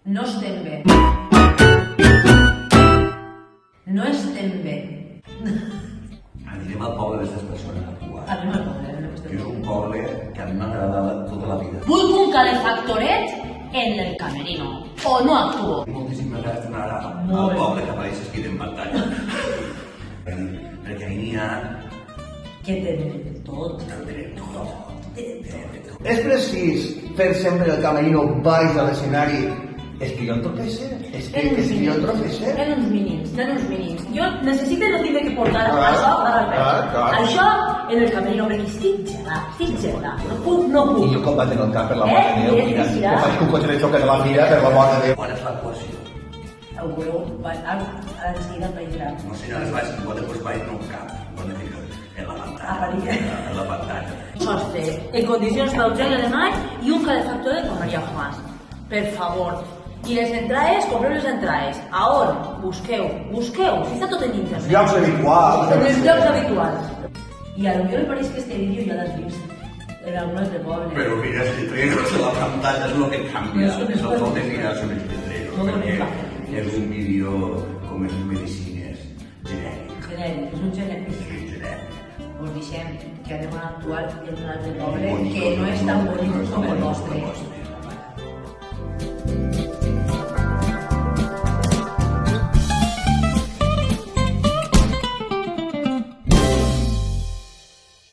No estem bé. No estem bé. Anirem al poble d'aquestes persones actuals. Anem al poble. Que és un poble que a mi m'agrada tota la vida. Vull un calefactoret en el camerino. O no actuo. Moltíssimes ganes d'anar al poble que apareix escrit en pantalla. Perquè ahir n'hi ha... Que tenen tot. És precís fer sempre el camerino baix de l'escenari espion tropece? Espion tropece? En uns mínims. Jo necessito no tindre que portar això al pes. Clar. Això en el camerino, perquè estic gelat. No puc. I jo com va tenir el cap per la mort de Déu, mira, que faig un cotxe de xoc de la fira per la mort de Déu. Quan és l'actuació? Ho veureu enseguida apareixerà. No sé, a les baixes, igual després vaig no cap. En la pantalla. Apareix. En la pantalla. Sostre, en condicions d'auxili de mai i un calefactor con María Juan. Per favor. I les entrades, compreu les entrades. A on? Busqueu. Si està tot en internet. Llocs habituals. En els llocs habituals. I a lo millor me pareix que este vídeo ja l'has vist. En algun altre poble. Pero mira, els letreros de la pantalla és el que canvia. No pot mirar sobre els letreros, perquè és un vídeo com les medicines genèric. Genèric, és un genèric. Genèric. Us deixem que anem a actuar en un altre poble que no és tan bonic com el nostre.